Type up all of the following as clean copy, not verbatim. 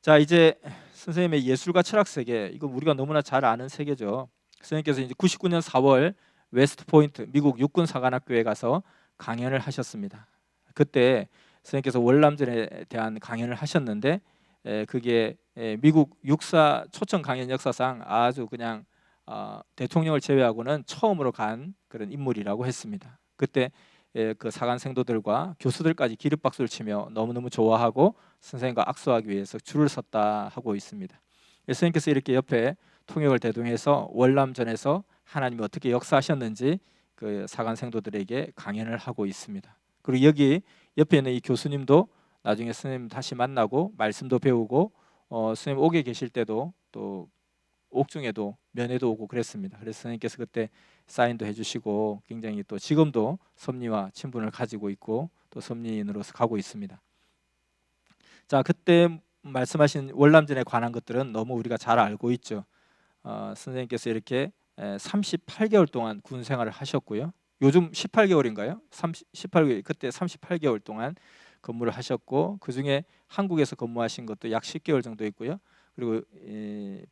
자, 이제 선생님의 예술과 철학 세계, 이거 우리가 너무나 잘 아는 세계죠. 선생님께서 이제 99년 4월 웨스트 포인트 미국 육군 사관학교에 가서 강연을 하셨습니다. 그때 선생님께서 월남전에 대한 강연을 하셨는데 그게 미국 육사 초청 강연 역사상 아주 그냥 대통령을 제외하고는 처음으로 간 그런 인물이라고 했습니다. 그때 그 사관 생도들과 교수들까지 기립박수를 치며 너무너무 좋아하고 선생님과 악수하기 위해서 줄을 섰다 하고 있습니다. 선생님께서 이렇게 옆에 통역을 대동해서 월남전에서 하나님이 어떻게 역사하셨는지 그 사관 생도들에게 강연을 하고 있습니다. 그리고 여기 옆에 있는 이 교수님도 나중에 선생님 다시 만나고 말씀도 배우고 선생님 옥에 계실 때도 또 옥중에도 면회도 오고 그랬습니다. 그래서 선생님께서 그때 사인도 해주시고 굉장히 또 지금도 섭리와 친분을 가지고 있고 또 섭리인으로서 가고 있습니다. 자, 그때 말씀하신 월남전에 관한 것들은 너무 우리가 잘 알고 있죠. 선생님께서 이렇게 38개월 동안 군 생활을 하셨고요. 요즘 18개월인가요? 18개월, 그때 38개월 동안 근무를 하셨고 그 중에 한국에서 근무하신 것도 약 10개월 정도 있고요. 그리고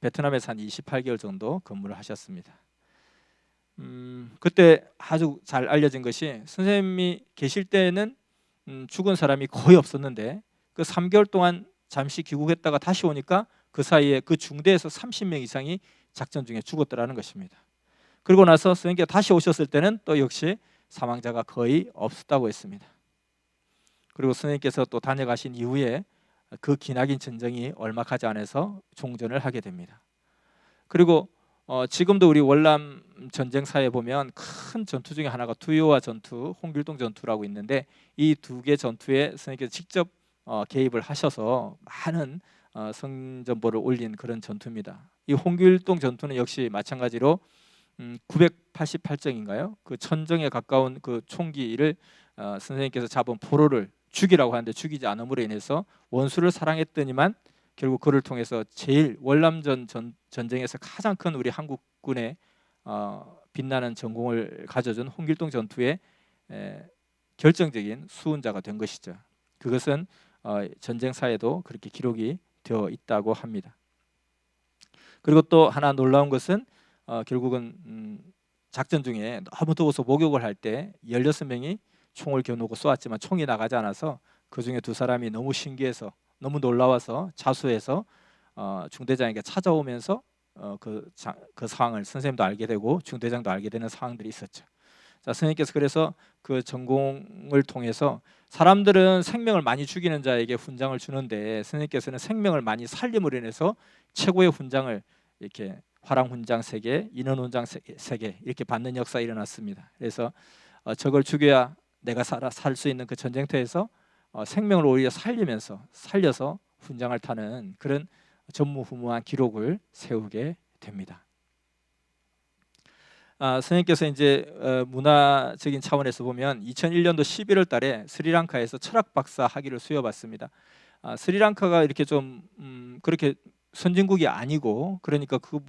베트남에서 한 28개월 정도 근무를 하셨습니다. 그때 아주 잘 알려진 것이 선생님이 계실 때는 죽은 사람이 거의 없었는데 그 3개월 동안 잠시 귀국했다가 다시 오니까 그 사이에 그 중대에서 30명 이상이 작전 중에 죽었더라는 것입니다. 그리고 나서 선생님께서 다시 오셨을 때는 또 역시 사망자가 거의 없었다고 했습니다. 그리고 선생님께서 또 다녀가신 이후에 그 기나긴 전쟁이 얼마 가지 않아서 종전을 하게 됩니다. 그리고 지금도 우리 월남 전쟁사에 보면 큰 전투 중에 하나가 두요와 전투, 홍길동 전투라고 있는데 이 두 개 전투에 선생님께서 직접 개입을 하셔서 많은 성전보를 올린 그런 전투입니다. 이 홍길동 전투는 역시 마찬가지로 988정인가요? 그 1000정에 가까운 그 총기를 선생님께서 잡은 포로를 죽이라고 하는데 죽이지 않음으로 인해서 원수를 사랑했더니만 결국 그를 통해서 제일 월남전 전쟁에서 가장 큰 우리 한국군의 빛나는 전공을 가져준 홍길동 전투의 결정적인 수훈자가 된 것이죠. 그것은 전쟁사에도 그렇게 기록이 되어 있다고 합니다. 그리고 또 하나 놀라운 것은 결국은 작전 중에 너무 더워서 목욕을 할 때 16명이 총을 겨누고 쏘았지만 총이 나가지 않아서 그 중에 두 사람이 너무 신기해서 너무 놀라워서 자수해서 중대장에게 찾아오면서 그 상황을 선생님도 알게 되고 중대장도 알게 되는 상황들이 있었죠. 자, 선생님께서 그래서 그 전공을 통해서 사람들은 생명을 많이 죽이는 자에게 훈장을 주는데 선생님께서는 생명을 많이 살림으로 인해서 최고의 훈장을 이렇게 화랑훈장 3개, 인원훈장 3개 이렇게 받는 역사가 일어났습니다. 그래서 저걸 죽여야 내가 살 수 있는 그 전쟁터에서 생명을 오히려 살려서 훈장을 타는 그런 전무후무한 기록을 세우게 됩니다. 선생님께서 이제 문화적인 차원에서 보면 2001년도 11월 달에 스리랑카에서 철학 박사 학위를 수여받습니다. 스리랑카가 이렇게 좀 그렇게 선진국이 아니고 그러니까 그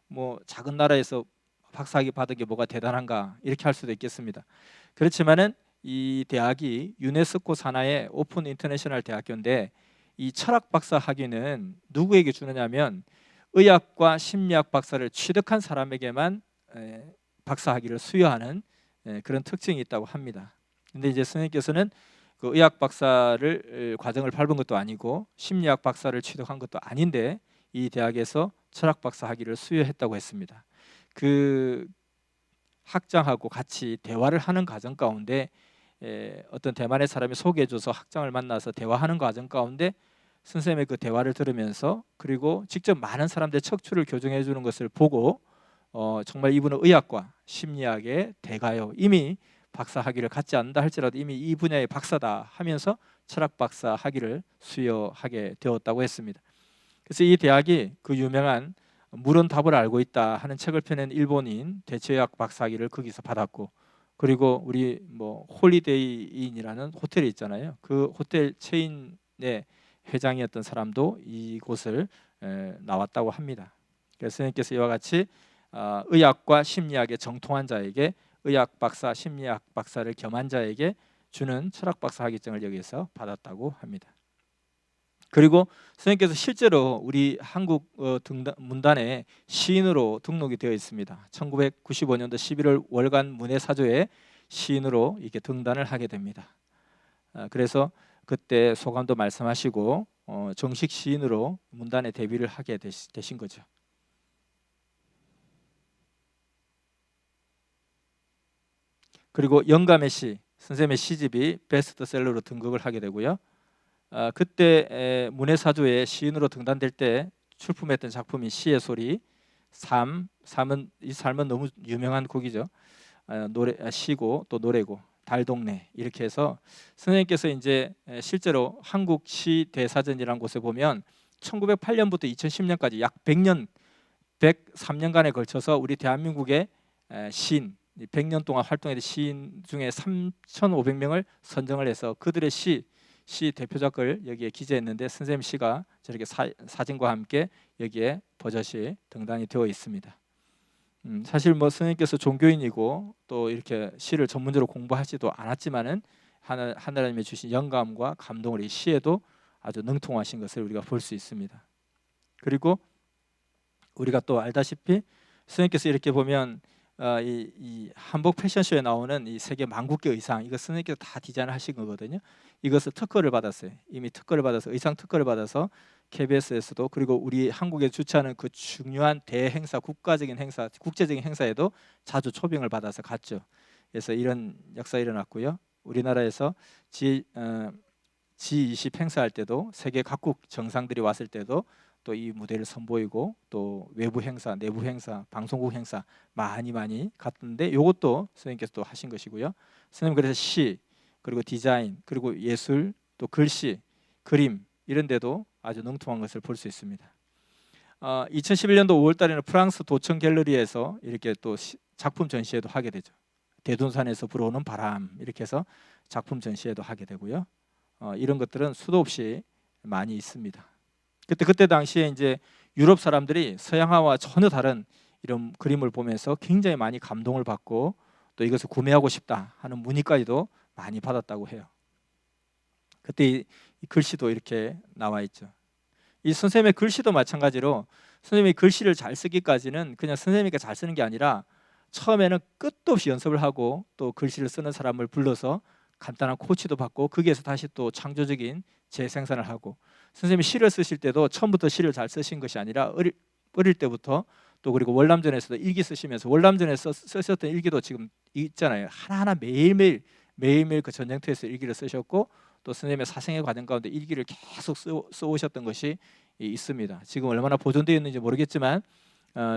뭐 작은 나라에서 박사 학위 받은 게 뭐가 대단한가 이렇게 할 수도 있겠습니다. 그렇지만은 이 대학이 유네스코 산하의 오픈 인터내셔널 대학교인데 이 철학 박사 학위는 누구에게 주느냐면 의학과 심리학 박사를 취득한 사람에게만 박사 학위를 수여하는 그런 특징이 있다고 합니다. 근데 이제 선생님께서는 그 의학 박사를 과정을 밟은 것도 아니고 심리학 박사를 취득한 것도 아닌데 이 대학에서 철학 박사 학위를 수여했다고 했습니다. 그 학장하고 같이 대화를 하는 과정 가운데 어떤 대만의 사람이 소개해줘서 학장을 만나서 대화하는 과정 가운데 선생님의 그 대화를 들으면서 그리고 직접 많은 사람들의 척추를 교정해 주는 것을 보고 정말 이분은 의학과 심리학의 대가요. 이미 박사 학위를 갖지 않는다 할지라도 이미 이 분야의 박사다 하면서 철학 박사 학위를 수여하게 되었다고 했습니다. 그래서 이 대학이 그 유명한 물은 답을 알고 있다 하는 책을 펴낸 일본인 대체의학 박사 학위를 거기서 받았고 그리고 우리 뭐 홀리데이인이라는 호텔이 있잖아요. 그 호텔 체인의 회장이었던 사람도 이곳을 나왔다고 합니다. 그래서 선생님께서 이와 같이 의학과 심리학의 정통한 자에게 의학 박사, 심리학 박사를 겸한 자에게 주는 철학 박사 학위증을 여기서 받았다고 합니다. 그리고 선생님께서 실제로 우리 한국 문단에 시인으로 등록이 되어 있습니다. 1995년도 11월 월간 문해사조에 시인으로 이렇게 등단을 하게 됩니다. 그래서 그때 소감도 말씀하시고 정식 시인으로 문단에 데뷔를 하게 되신 거죠. 그리고 영감의 시, 선생님의 시집이 베스트셀러로 등극을 하게 되고요. 그때 문해사조에 시인으로 등단될 때 출품했던 작품이 시의 소리, 이 삶은 너무 유명한 곡이죠. 시고 또 노래고 달동네 이렇게 해서 선생님께서 이제 실제로 한국 시 대사전이라는 곳에 보면 1908년부터 2010년까지 약 100년, 103년간에 걸쳐서 우리 대한민국의 시인 100년 동안 활동했던 시인 중에 3,500명을 선정을 해서 그들의 시 대표작을 여기에 기재했는데 선생님 시가 저렇게 사진과 함께 여기에 버젓이 등단이 되어 있습니다. 사실 뭐 선생님께서 종교인이고 또 이렇게 시를 전문적으로 공부하지도 않았지만은 하나님이 주신 영감과 감동을 이 시에도 아주 능통하신 것을 우리가 볼 수 있습니다. 그리고 우리가 또 알다시피 선생님께서 이렇게 보면 이 한복 패션쇼에 나오는 이 세계 만국계 의상 이거 선생님께서 다 디자인을 하신 거거든요. 이것을 특허를 받았어요. 이미 특허를 받아서 의상 특허를 받아서 KBS에서도 그리고 우리 한국에 주최하는 그 중요한 대행사, 국가적인 행사, 국제적인 행사에도 자주 초빙을 받아서 갔죠. 그래서 이런 역사 일어났고요. 우리나라에서 G20 행사할 때도 세계 각국 정상들이 왔을 때도 또 이 무대를 선보이고 또 외부 행사, 내부 행사, 방송국 행사 많이 갔던데 이것도 선생님께서 또 하신 것이고요. 선생님 그래서 시 그리고 디자인 그리고 예술 또 글씨, 그림 이런 데도 아주 능통한 것을 볼 수 있습니다. 2011년도 5월 달에는 프랑스 도청 갤러리에서 이렇게 또 작품 전시회도 하게 되죠. 대둔산에서 불어오는 바람 이렇게 해서 작품 전시회도 하게 되고요. 이런 것들은 수도 없이 많이 있습니다. 그때 당시에 이제 유럽 사람들이 서양화와 전혀 다른 이런 그림을 보면서 굉장히 많이 감동을 받고 또 이것을 구매하고 싶다 하는 문의까지도 많이 받았다고 해요. 그때 이 글씨도 이렇게 나와 있죠. 이 선생님의 글씨도 마찬가지로 선생님이 글씨를 잘 쓰기까지는 그냥 선생님이 잘 쓰는 게 아니라 처음에는 끝도 없이 연습을 하고 또 글씨를 쓰는 사람을 불러서 간단한 코치도 받고 거기에서 다시 또 창조적인 재생산을 하고 선생님이 시를 쓰실 때도 처음부터 시를 잘 쓰신 것이 아니라 어릴 때부터 또 그리고 월남전에서도 일기 쓰시면서 월남전에서 쓰셨던 일기도 지금 있잖아요. 하나하나 매일매일 그 전쟁터에서 일기를 쓰셨고 또 선생님의 사생의 과정 가운데 일기를 계속 써오셨던 것이 있습니다. 지금 얼마나 보존되어 있는지 모르겠지만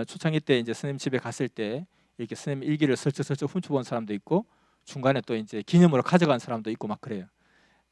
초창기 때 이제 선생님 집에 갔을 때 이렇게 선생님 일기를 슬쩍슬쩍 훔쳐본 사람도 있고 중간에 또 이제 기념으로 가져간 사람도 있고 막 그래요.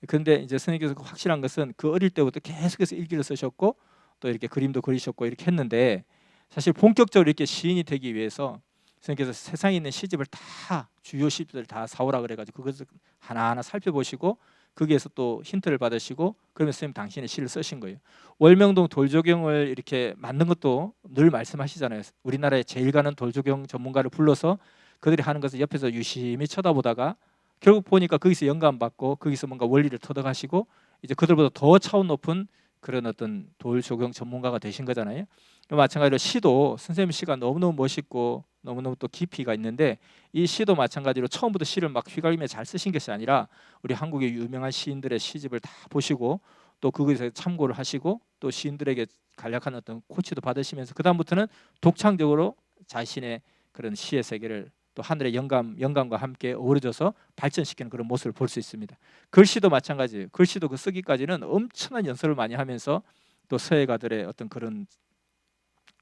그런데 이제 선생님께서 확실한 것은 그 어릴 때부터 계속해서 일기를 쓰셨고 또 이렇게 그림도 그리셨고 이렇게 했는데 사실 본격적으로 이렇게 시인이 되기 위해서 선생님께서 세상에 있는 시집을 다 주요 시집들 다 사오라 그래가지고 그것을 하나하나 살펴보시고 거기에서 또 힌트를 받으시고 그러면서 선생님 당신의 시를 쓰신 거예요. 월명동 돌조경을 이렇게 만든 것도 늘 말씀하시잖아요. 우리나라에 제일 가는 돌조경 전문가를 불러서 그들이 하는 것을 옆에서 유심히 쳐다보다가 결국 보니까 거기서 영감 받고 거기서 뭔가 원리를 터득하시고 이제 그들보다 더 차원 높은 그런 어떤 돌조경 전문가가 되신 거잖아요. 마찬가지로 시도 선생님 시가 너무너무 멋있고 너무너무 또 깊이가 있는데 이 시도 마찬가지로 처음부터 시를 막 휘갈리며 잘 쓰신 것이 아니라 우리 한국의 유명한 시인들의 시집을 다 보시고 또 그것에 참고를 하시고 또 시인들에게 간략한 어떤 코치도 받으시면서 그 다음부터는 독창적으로 자신의 그런 시의 세계를 또 하늘의 영감과 함께 어우러져서 발전시키는 그런 모습을 볼 수 있습니다. 글씨도 마찬가지예요. 글씨도 그 쓰기까지는 엄청난 연습을 많이 하면서 또 서예가들의 어떤 그런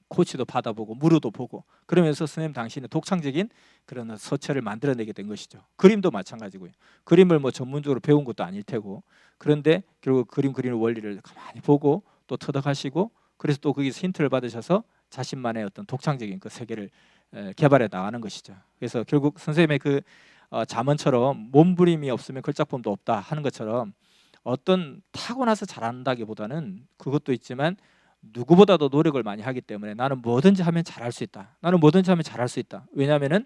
코치도 받아보고 무료도 보고 그러면서 선생님 당신의 독창적인 그런 서체를 만들어내게 된 것이죠. 그림도 마찬가지고요. 그림을 뭐 전문적으로 배운 것도 아닐 테고 그런데 결국 그림 그리는 원리를 가만히 보고 또 터득하시고 그래서 또 거기서 힌트를 받으셔서 자신만의 어떤 독창적인 그 세계를 개발해 나가는 것이죠. 그래서 결국 선생님의 그 잠언처럼 몸부림이 없으면 걸작품도 없다 하는 것처럼 어떤 타고나서 잘한다기보다는 그것도 있지만 누구보다도 노력을 많이 하기 때문에 나는 뭐든지 하면 잘할 수 있다. 나는 뭐든지 하면 잘할 수 있다. 왜냐하면은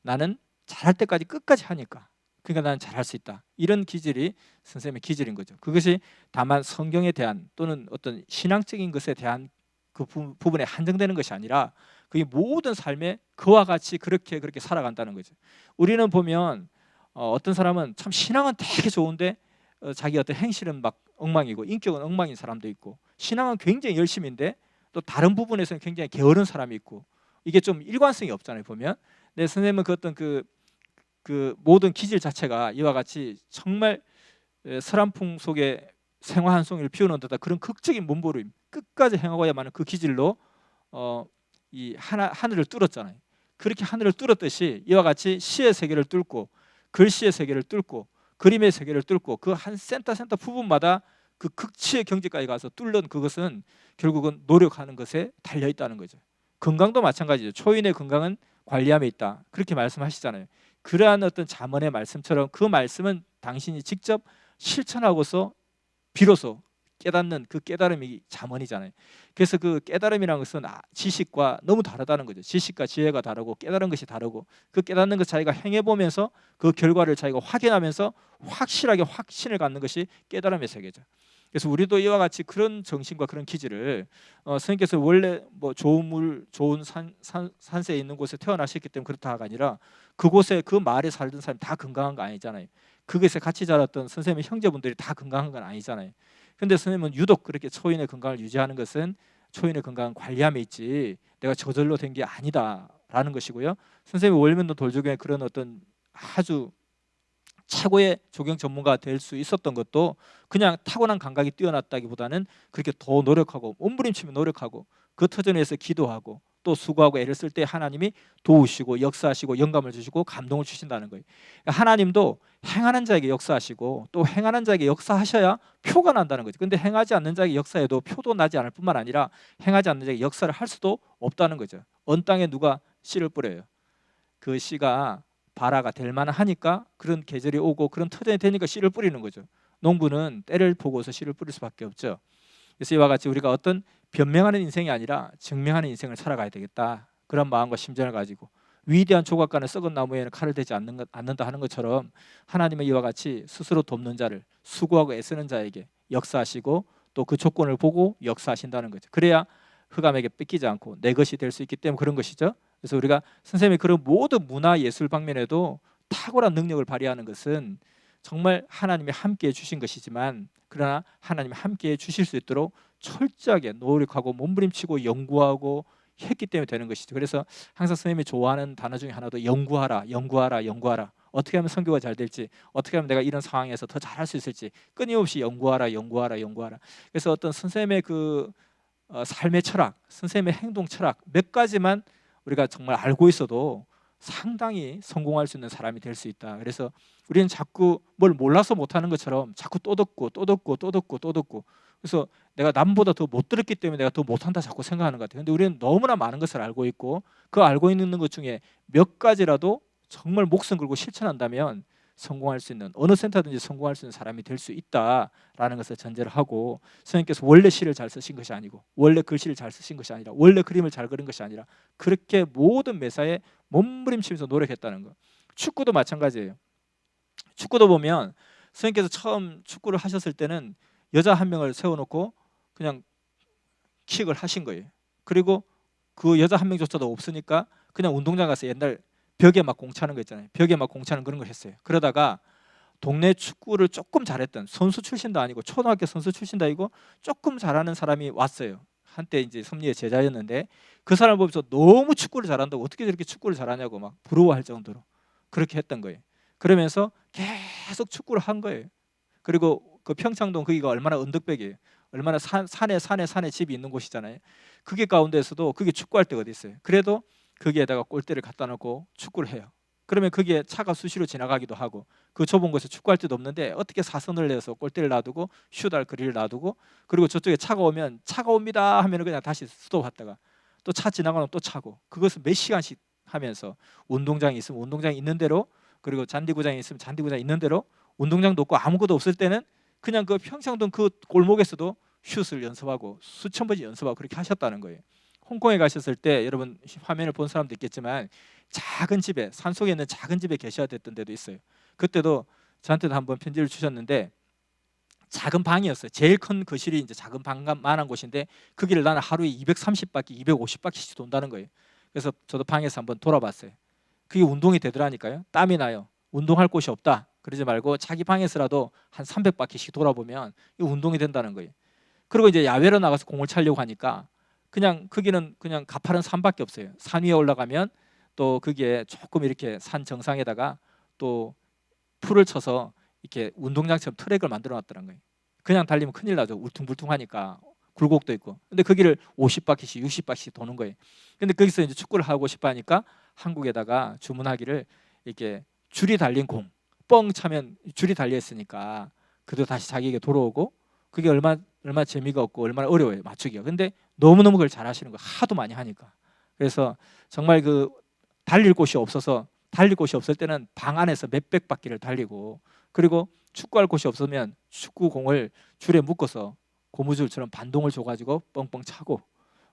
나는 잘할 때까지 끝까지 하니까 그러니까 나는 잘할 수 있다. 이런 기질이 선생님의 기질인 거죠. 그것이 다만 성경에 대한 또는 어떤 신앙적인 것에 대한 그 부분에 한정되는 것이 아니라 그게 모든 삶에 그와 같이 그렇게 살아간다는 거죠. 우리는 보면 어떤 사람은 참 신앙은 되게 좋은데 자기 어떤 행실은 막 엉망이고 인격은 엉망인 사람도 있고, 신앙은 굉장히 열심인데 또 다른 부분에서는 굉장히 게으른 사람이 있고, 이게 좀 일관성이 없잖아요 보면. 근데 선생님은 그 어떤 그 모든 기질 자체가 이와 같이 정말 서람풍 속에 생화 한 송이를 피우는 듯한 그런 극적인 몸부림, 끝까지 행하고야만 하는 그 기질로 이 하늘을 뚫었잖아요. 그렇게 하늘을 뚫었듯이 이와 같이 시의 세계를 뚫고 글씨의 세계를 뚫고 그림의 세계를 뚫고 그 한 센터 부분마다 그 극치의 경지까지 가서 뚫는 그것은 결국은 노력하는 것에 달려 있다는 거죠. 건강도 마찬가지죠. 초인의 건강은 관리함에 있다. 그렇게 말씀하시잖아요. 그러한 어떤 잠언의 말씀처럼 그 말씀은 당신이 직접 실천하고서 비로소 깨닫는 그 깨달음이 잠언이잖아요. 그래서 그 깨달음이라는 것은 지식과 너무 다르다는 거죠. 지식과 지혜가 다르고 깨달은 것이 다르고, 그 깨닫는 것 자기가 행해보면서 그 결과를 자기가 확인하면서 확실하게 확신을 갖는 것이 깨달음의 세계죠. 그래서 우리도 이와 같이 그런 정신과 그런 기질을 선생님께서 원래 뭐 좋은 물, 좋은 산세에 있는 곳에 태어나셨기 때문에 그렇다가 아니라 그곳에 그 마을에 살던 사람이 다 건강한 거 아니잖아요. 그곳에 같이 자랐던 선생님의 형제분들이 다 건강한 건 아니잖아요. 근데 선생님은 유독 그렇게 초인의 건강을 유지하는 것은 초인의 건강은 관리함에 있지 내가 저절로 된 게 아니다라는 것이고요. 선생님이 월면도 돌조경에 그런 어떤 아주 최고의 조경 전문가가 될 수 있었던 것도 그냥 타고난 감각이 뛰어났다기보다는 그렇게 더 노력하고 몸부림치며 노력하고 그 터전에서 기도하고 또 수고하고 애를 쓸 때 하나님이 도우시고 역사하시고 영감을 주시고 감동을 주신다는 거예요. 그러니까 하나님도 행하는 자에게 역사하시고 또 행하는 자에게 역사하셔야 표가 난다는 거죠. 근데 행하지 않는 자에게 역사해도 표도 나지 않을 뿐만 아니라 행하지 않는 자에게 역사를 할 수도 없다는 거죠. 언 땅에 누가 씨를 뿌려요? 그 씨가 발화가 될 만하니까 그런 계절이 오고 그런 터전이 되니까 씨를 뿌리는 거죠. 농부는 때를 보고서 씨를 뿌릴 수밖에 없죠. 그래서 이와 같이 우리가 어떤 변명하는 인생이 아니라 증명하는 인생을 살아가야 되겠다, 그런 마음과 심정을 가지고 위대한 조각가는 썩은 나무에는 칼을 대지 않는다 하는 것처럼 하나님은 이와 같이 스스로 돕는 자를, 수고하고 애쓰는 자에게 역사하시고 또 그 조건을 보고 역사하신다는 거죠. 그래야 흑암에게 뺏기지 않고 내 것이 될 수 있기 때문에 그런 것이죠. 그래서 우리가 선생님이 그런 모든 문화 예술 방면에도 탁월한 능력을 발휘하는 것은 정말 하나님이 함께해 주신 것이지만, 그러나 하나님이 함께해 주실 수 있도록 철저하게 노력하고 몸부림치고 연구하고 했기 때문에 되는 것이죠. 그래서 항상 선생님이 좋아하는 단어 중에 하나도 연구하라, 연구하라, 연구하라. 어떻게 하면 선교가 잘 될지, 어떻게 하면 내가 이런 상황에서 더 잘할 수 있을지 끊임없이 연구하라, 연구하라, 연구하라. 그래서 어떤 선생님의 그 삶의 철학, 선생님의 행동 철학 몇 가지만 우리가 정말 알고 있어도 상당히 성공할 수 있는 사람이 될 수 있다. 그래서 우리는 자꾸 뭘 몰라서 못하는 것처럼 자꾸 또 듣고 또 듣고 또 듣고 또 듣고, 그래서 내가 남보다 더 못 들었기 때문에 내가 더 못한다 자꾸 생각하는 것 같아요. 근데 우리는 너무나 많은 것을 알고 있고 그 알고 있는 것 중에 몇 가지라도 정말 목숨 걸고 실천한다면 성공할 수 있는, 어느 센터든지 성공할 수 있는 사람이 될 수 있다라는 것을 전제를 하고, 선생님께서 원래 시를 잘 쓰신 것이 아니고 원래 글씨를 잘 쓰신 것이 아니라 원래 그림을 잘 그린 것이 아니라 그렇게 모든 매사에 몸부림치면서 노력했다는 거. 축구도 마찬가지예요. 축구도 보면 선생님께서 처음 축구를 하셨을 때는 여자 한 명을 세워놓고 그냥 킥을 하신 거예요. 그리고 그 여자 한 명조차도 없으니까 그냥 운동장 가서 옛날 벽에 막 공차는 거 있잖아요. 벽에 막 공차는 그런 걸 했어요. 그러다가 동네 축구를 조금 잘했던, 선수 출신도 아니고 초등학교 선수 출신도 아니고 조금 잘하는 사람이 왔어요. 한때 이제 섭리의 제자였는데 그 사람을 보면서 너무 축구를 잘한다고, 어떻게 저렇게 축구를 잘하냐고 막 부러워할 정도로 그렇게 했던 거예요. 그러면서 계속 축구를 한 거예요. 그리고 그 평창동 거기가 얼마나 언덕백이에요. 얼마나 산에 집이 있는 곳이잖아요. 그게 가운데서도 그게 축구할 때가 어디 있어요. 그래도 거기에다가 골대를 갖다 놓고 축구를 해요. 그러면 거기에 차가 수시로 지나가기도 하고 그 좁은 곳에 축구할 데도 없는데 어떻게 사선을 내서 골대를 놔두고 슛할 거리를 놔두고, 그리고 저쪽에 차가 오면 차가 옵니다 하면 그냥 다시 스톱했다가 또 차 지나가면 또 차고, 그것을 몇 시간씩 하면서 운동장이 있으면 운동장이 있는 대로, 그리고 잔디구장이 있으면 잔디구장이 있는 대로, 운동장도 없고 아무것도 없을 때는 그냥 그 평창동 그 골목에서도 슛을 연습하고 수천 번씩 연습하고 그렇게 하셨다는 거예요. 홍콩에 가셨을 때 여러분 화면을 본 사람도 있겠지만 작은 집에, 산속에 있는 작은 집에 계셔야 됐던 데도 있어요. 그때도 저한테도 한번 편지를 주셨는데 작은 방이었어요. 제일 큰 거실이 이제 작은 방만한 곳인데 그 길을 나는 하루에 230바퀴, 250바퀴씩 돈다는 거예요. 그래서 저도 방에서 한번 돌아봤어요. 그게 운동이 되더라니까요. 땀이 나요. 운동할 곳이 없다. 그러지 말고 자기 방에서라도 한 300바퀴씩 돌아보면 이 운동이 된다는 거예요. 그리고 이제 야외로 나가서 공을 차려고 하니까 그냥 거기는 그냥 가파른 산밖에 없어요. 산 위에 올라가면 또 거기에 조금 이렇게 산 정상에다가 또 풀을 쳐서 이렇게 운동장처럼 트랙을 만들어 놨더라는 거예요. 그냥 달리면 큰일 나죠. 울퉁불퉁하니까 굴곡도 있고. 근데 거기를 50바퀴씩 60바퀴씩 도는 거예요. 근데 거기서 이제 축구를 하고 싶어 하니까 한국에다가 주문하기를 이렇게 줄이 달린 공, 뻥 차면 줄이 달려 있으니까 그도 다시 자기에게 돌아오고 그게 얼마나 재미가 없고 얼마나 어려워요 맞추기가. 근데 너무너무 그걸 잘하시는 거예요. 하도 많이 하니까. 그래서 정말 그 달릴 곳이 없어서 달릴 곳이 없을 때는 방 안에서 몇백 바퀴를 달리고 그리고 축구할 곳이 없으면 축구공을 줄에 묶어서 고무줄처럼 반동을 줘가지고 뻥뻥 차고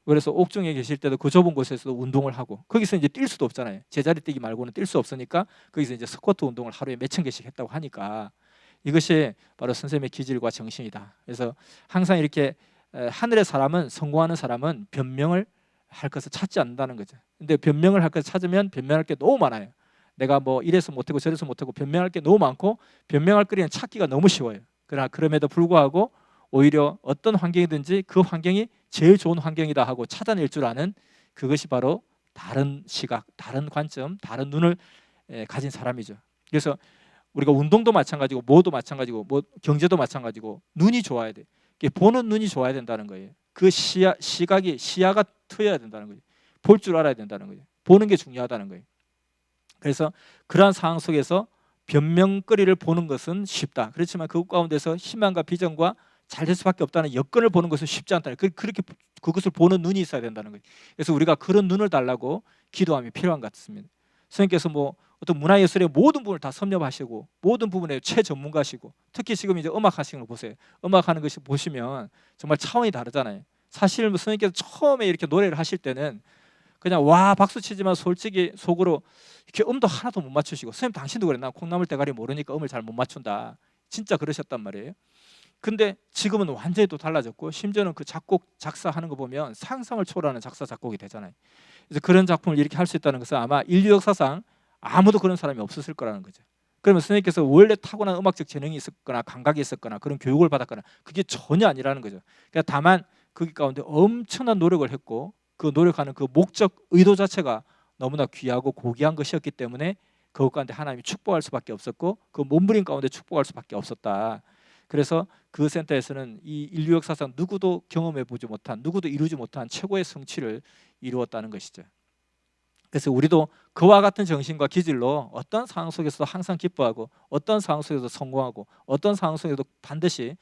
그래서 옥중에 계실 때도 그 좁은 곳에서도 운동을 하고 거기서 이제 뛸 수도 없잖아요. 제자리 뛰기 말고는 뛸 수 없으니까 거기서 이제 스쿼트 운동을 하루에 몇천 개씩 했다고 하니까 이것이 바로 선생님의 기질과 정신이다. 그래서 항상 이렇게 하늘의 사람은 성공하는 사람은 변명을 할 것을 찾지 않는다는 거죠. 근데 변명을 할 것을 찾으면 변명할 게 너무 많아요. 내가 뭐 이래서 못하고 저래서 못하고 변명할 게 너무 많고 변명할 거리는 찾기가 너무 쉬워요. 그러나 그럼에도 불구하고 오히려 어떤 환경이든지 그 환경이 제일 좋은 환경이다 하고 찾아낼 줄 아는 그것이 바로 다른 시각, 다른 관점, 다른 눈을 가진 사람이죠. 그래서 우리가 운동도 마찬가지고 뭐도 마찬가지고 뭐 경제도 마찬가지고 눈이 좋아야 돼. 보는 눈이 좋아야 된다는 거예요. 그 시야가 트여야 된다는 거예요. 볼 줄 알아야 된다는 거예요. 보는 게 중요하다는 거예요. 그래서 그러한 상황 속에서 변명거리를 보는 것은 쉽다. 그렇지만 그 가운데서 희망과 비전과 잘 될 수밖에 없다는 여건을 보는 것은 쉽지 않다. 그렇게 그것을 보는 눈이 있어야 된다는 거예요. 그래서 우리가 그런 눈을 달라고 기도함이 필요한 것 같습니다. 선생님께서 뭐 어떤 문화예술의 모든 부분을 다 섭렵하시고 모든 부분에 최전문가시고 특히 지금 이제 음악 하시는 거 보세요. 음악하는 것이 보시면 정말 차원이 다르잖아요. 사실 선생님께서 처음에 이렇게 노래를 하실 때는 그냥 와 박수 치지만 솔직히 속으로 이렇게 음도 하나도 못 맞추시고 선생님 당신도 그래 나 콩나물 대가리 모르니까 음을 잘 못 맞춘다 진짜 그러셨단 말이에요. 근데 지금은 완전히 또 달라졌고 심지어는 그 작곡 작사하는 거 보면 상상을 초월하는 작사 작곡이 되잖아요. 그래서 그런 작품을 이렇게 할 수 있다는 것은 아마 인류 역사상 아무도 그런 사람이 없었을 거라는 거죠. 그러면 선생님께서 원래 타고난 음악적 재능이 있었거나 감각이 있었거나 그런 교육을 받았거나 그게 전혀 아니라는 거죠. 그러니까 다만 거기 가운데 엄청난 노력을 했고 그 노력하는 그 목적 의도 자체가 너무나 귀하고 고귀한 것이었기 때문에 그것 가운데 하나님이 축복할 수밖에 없었고 그 몸부림 가운데 축복할 수밖에 없었다. 그래서 그 센터에서는 이 인류 역사상 누구도 경험해 보지 못한 누구도 이루지 못한 최고의 성취를 이루었다는 것이죠. 그래서 우리도 그와 같은 정신과 기질로 어떤 상황 속에서도 항상 기뻐하고 어떤 상황 속에서도 성공하고 어떤 상황 속에서도 반드시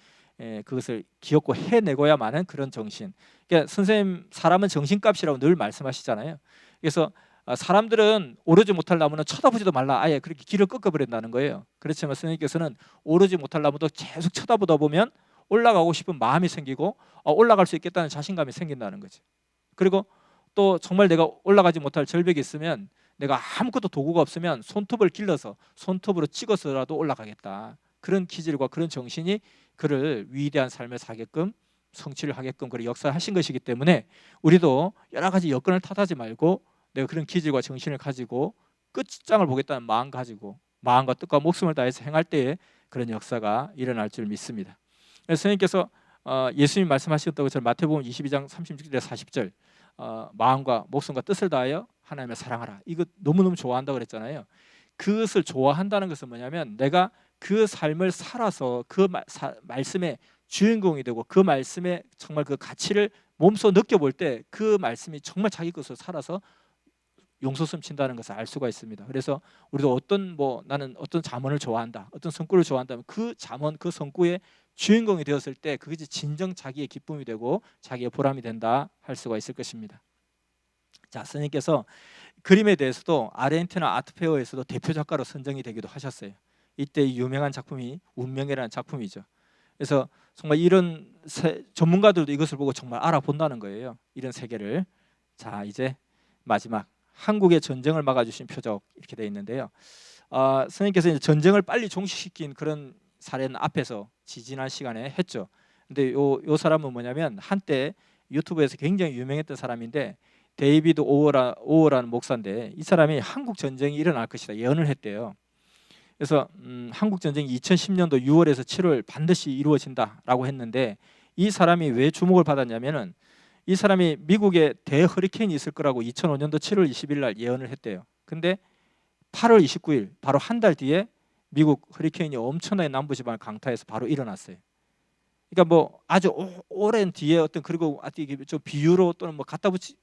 그것을 기억고 해내고야만은 그런 정신. 그러니까 선생님 사람은 정신값이라고 늘 말씀하시잖아요. 그래서 사람들은 오르지 못할 나무는 쳐다보지도 말라 아예 그렇게 길을 꺾어버린다는 거예요. 그렇지만 선생님께서는 오르지 못할 나무도 계속 쳐다보다 보면 올라가고 싶은 마음이 생기고 올라갈 수 있겠다는 자신감이 생긴다는 거지. 그리고 또 정말 내가 올라가지 못할 절벽이 있으면 내가 아무것도 도구가 없으면 손톱을 길러서 손톱으로 찍어서라도 올라가겠다. 그런 기질과 그런 정신이 그를 위대한 삶을 사게끔 성취를 하게끔 그를 역사하신 것이기 때문에 우리도 여러 가지 여건을 탓하지 말고 내가 그런 기질과 정신을 가지고 끝장을 보겠다는 마음 가지고 마음과 뜻과 목숨을 다해서 행할 때에 그런 역사가 일어날 줄 믿습니다. 그래서 선생님께서 예수님 말씀하셨다고 저는 마태복음 22장 36절에 40절 마음과 목숨과 뜻을 다하여 하나님을 사랑하라. 이거 너무너무 좋아한다고 그랬잖아요. 그것을 좋아한다는 것은 뭐냐면 내가 그 삶을 살아서 그 말씀의 주인공이 되고 그 말씀의 정말 그 가치를 몸소 느껴볼 때 그 말씀이 정말 자기 것으로 살아서 용솟음 친다는 것을 알 수가 있습니다. 그래서 우리도 나는 어떤 잠언을 좋아한다, 어떤 성구를 좋아한다면 그 잠언, 그 성구의 주인공이 되었을 때 그것이 진정 자기의 기쁨이 되고 자기의 보람이 된다 할 수가 있을 것입니다. 자, 스님께서 그림에 대해서도 아르헨티나 아트페어에서도 대표 작가로 선정이 되기도 하셨어요. 이때 유명한 작품이 운명이라는 작품이죠. 그래서 정말 이런 전문가들도 이것을 보고 정말 알아본다는 거예요. 이런 세계를. 자, 이제 마지막 한국의 전쟁을 막아주신 표적 이렇게 되어 있는데요. 선생님께서 이제 전쟁을 빨리 종식시킨 그런 사례는 앞에서 지지난 시간에 했죠. 근데 요 사람은 뭐냐면 한때 유튜브에서 굉장히 유명했던 사람인데 데이비드 오어라는 목사인데 이 사람이 한국 전쟁이 일어날 것이다 예언을 했대요. 그래서 한국 전쟁이 2010년도 6월에서 7월 반드시 이루어진다라고 했는데 이 사람이 왜 주목을 받았냐면은 이 사람이 미국에 대허리케인이 있을 거라고 2005년도 7월 20일 날 예언을 했대요. 근데 8월 29일 바로 한 달 뒤에 미국 허리케인이 엄청나게 남부지방을 강타해서 바로 일어났어요. 그러니까 뭐 아주 오랜 뒤에 어떤 그리고 이게 좀 비유로 또는 뭐 갖다 붙이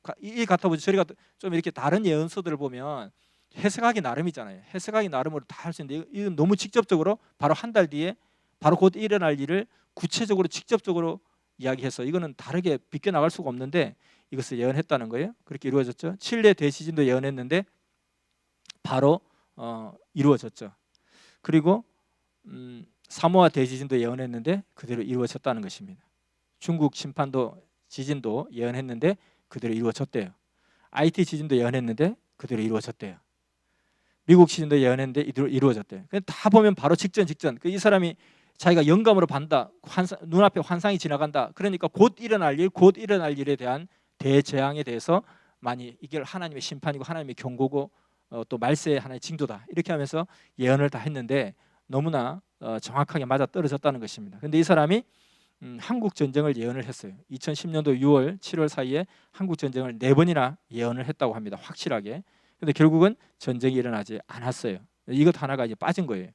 저리 좀 이렇게 다른 예언서들을 보면 해석하기 나름이잖아요. 해석하기 나름으로 다 할 수 있는데 이건 너무 직접적으로 바로 한 달 뒤에 바로 곧 일어날 일을 구체적으로 직접적으로 이야기해서 이거는 다르게 비껴 나갈 수가 없는데 이것을 예언했다는 거예요. 그렇게 이루어졌죠. 칠레 대지진도 예언했는데 바로 이루어졌죠. 그리고 사모아 대지진도 예언했는데 그대로 이루어졌다는 것입니다. 중국 심판도 지진도 예언했는데 그대로 이루어졌대요. IT 지진도 예언했는데 그대로 이루어졌대요. 미국 지진도 예언했는데 이루어졌대요. 다 보면 바로 직전. 이 사람이 자기가 영감으로 받는다. 눈앞에 환상이 지나간다. 그러니까 곧 일어날 일에 대한 대재앙에 대해서 많이 이게 하나님의 심판이고 하나님의 경고고 또 말세의 하나의 징조다. 이렇게 하면서 예언을 다 했는데 너무나 정확하게 맞아 떨어졌다는 것입니다. 그런데 이 사람이 한국 전쟁을 예언을 했어요. 2010년도 6월, 7월 사이에 한국 전쟁을 4번이나 예언을 했다고 합니다. 확실하게. 근데 결국은 전쟁이 일어나지 않았어요. 이것 하나가 이제 빠진 거예요.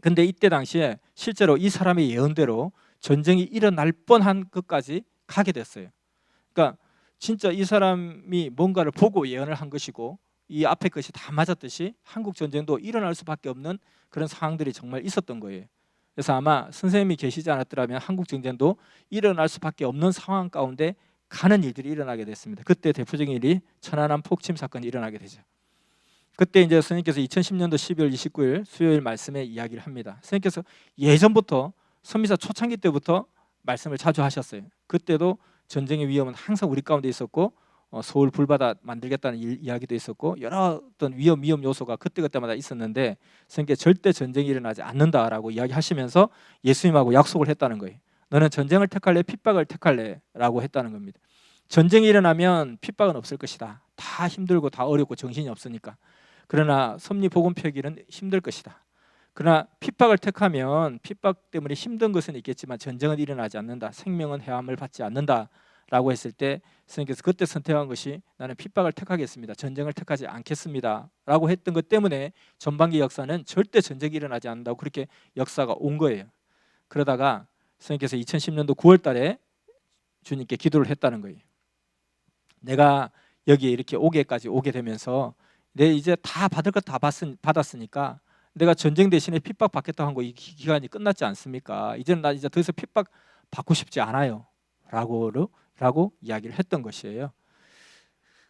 근데 이때 당시에 실제로 이 사람의 예언대로 전쟁이 일어날 뻔한 것까지 가게 됐어요. 그러니까 진짜 이 사람이 뭔가를 보고 예언을 한 것이고 이 앞에 것이 다 맞았듯이 한국 전쟁도 일어날 수밖에 없는 그런 상황들이 정말 있었던 거예요. 그래서 아마 선생님이 계시지 않았더라면 한국 전쟁도 일어날 수밖에 없는 상황 가운데 가는 일들이 일어나게 됐습니다. 그때 대표적인 일이 천안함 폭침 사건이 일어나게 되죠. 그때 이제 선생님께서 2010년도 12월 29일 수요일 말씀에 이야기를 합니다. 선생님께서 예전부터 선미사 초창기 때부터 말씀을 자주 하셨어요. 그때도 전쟁의 위험은 항상 우리 가운데 있었고 서울 불바다 만들겠다는 이야기도 있었고 여러 어떤 위험 요소가 그때마다 있었는데 선생님께서 절대 전쟁이 일어나지 않는다라고 이야기하시면서 예수님하고 약속을 했다는 거예요. 너는 전쟁을 택할래 핍박을 택할래 라고 했다는 겁니다. 전쟁이 일어나면 핍박은 없을 것이다. 다 힘들고 다 어렵고 정신이 없으니까. 그러나 섭리 복음 폐기는 힘들 것이다. 그러나 핍박을 택하면 핍박 때문에 힘든 것은 있겠지만 전쟁은 일어나지 않는다. 생명은 해함을 받지 않는다 라고 했을 때 선생님께서 그때 선택한 것이 나는 핍박을 택하겠습니다. 전쟁을 택하지 않겠습니다 라고 했던 것 때문에 전반기 역사는 절대 전쟁이 일어나지 않는다고 그렇게 역사가 온 거예요. 그러다가 선생님께서 2010년도 9월 달에 주님께 기도를 했다는 거예요. 내가 여기에 이렇게 오게까지 오게 되면서 내 이제 다 받을 것 다 받았으니까 내가 전쟁 대신에 핍박 받겠다고 한 거 이 기간이 끝났지 않습니까? 이제는 나 이제 더 이상 핍박 받고 싶지 않아요 라고 이야기를 했던 것이에요.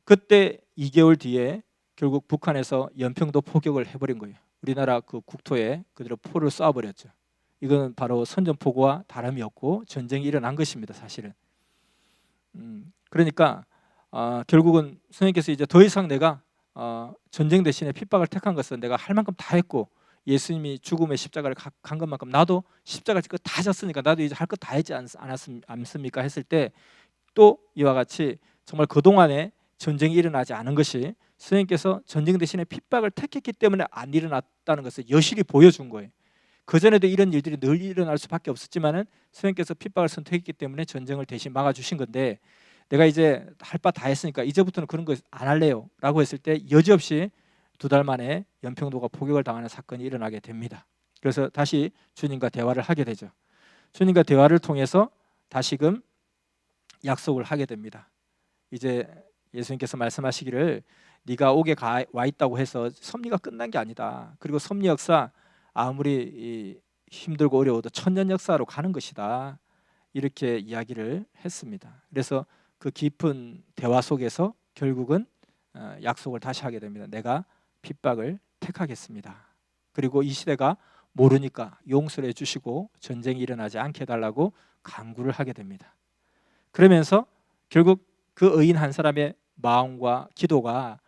그때 2개월 뒤에 결국 북한에서 연평도 포격을 해버린 거예요. 우리나라 그 국토에 그대로 포를 쏴버렸죠. 이건 바로 선전포고와 다름이 없고 전쟁이 일어난 것입니다. 사실은. 그러니까 결국은 선생님께서 이제 더 이상 내가 전쟁 대신에 핍박을 택한 것은 내가 할 만큼 다 했고 예수님이 죽음의 십자가를 간 것만큼 나도 십자가 질 거 다 졌으니까 나도 이제 할 것 다 했지 않습니까? 했을 때 또 이와 같이 정말 그동안에 전쟁이 일어나지 않은 것이 선생님께서 전쟁 대신에 핍박을 택했기 때문에 안 일어났다는 것을 여실히 보여준 거예요. 그전에도 이런 일들이 늘 일어날 수밖에 없었지만은 선생님께서 핍박을 선택했기 때문에 전쟁을 대신 막아주신 건데 내가 이제 할 바 다 했으니까 이제부터는 그런 거 안 할래요 라고 했을 때 여지없이 2달 만에 연평도가 포격을 당하는 사건이 일어나게 됩니다. 그래서 다시 주님과 대화를 하게 되죠. 주님과 대화를 통해서 다시금 약속을 하게 됩니다. 이제 예수님께서 말씀하시기를 네가 옥에 와 있다고 해서 섭리가 끝난 게 아니다. 그리고 섭리 역사 아무리 힘들고 어려워도 천년 역사로 가는 것이다. 이렇게 이야기를 했습니다. 그래서 그 깊은 대화 속에서 결국은 약속을 다시 하게 됩니다. 내가 핍박을 택하겠습니다. 그리고 이 시대가 모르니까 용서를 해주시고 전쟁이 일어나지 않게 해달라고 간구를 하게 됩니다. 그러면서 결국 그 의인 한 사람의 마음과 기도가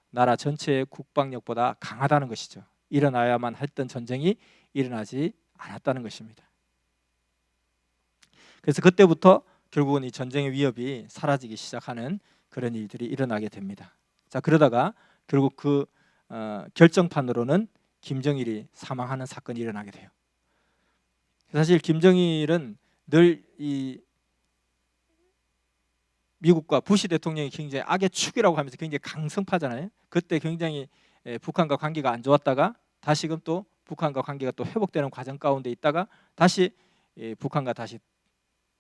나라 전체의 국방력보다 강하다는 것이죠. 일어나야만 했던 전쟁이 일어나지 않았다는 것입니다. 그래서 그때부터 결국은 이 전쟁의 위협이 사라지기 시작하는 그런 일들이 일어나게 됩니다. 자, 그러다가 결국 그 결정판으로는 김정일이 사망하는 사건이 일어나게 돼요. 사실 김정일은 늘 이 미국과 부시 대통령이 굉장히 악의 축이라고 하면서 굉장히 강성파잖아요. 그때 굉장히 북한과 관계가 안 좋았다가 다시금 또 북한과 관계가 또 회복되는 과정 가운데 있다가 다시 북한과 다시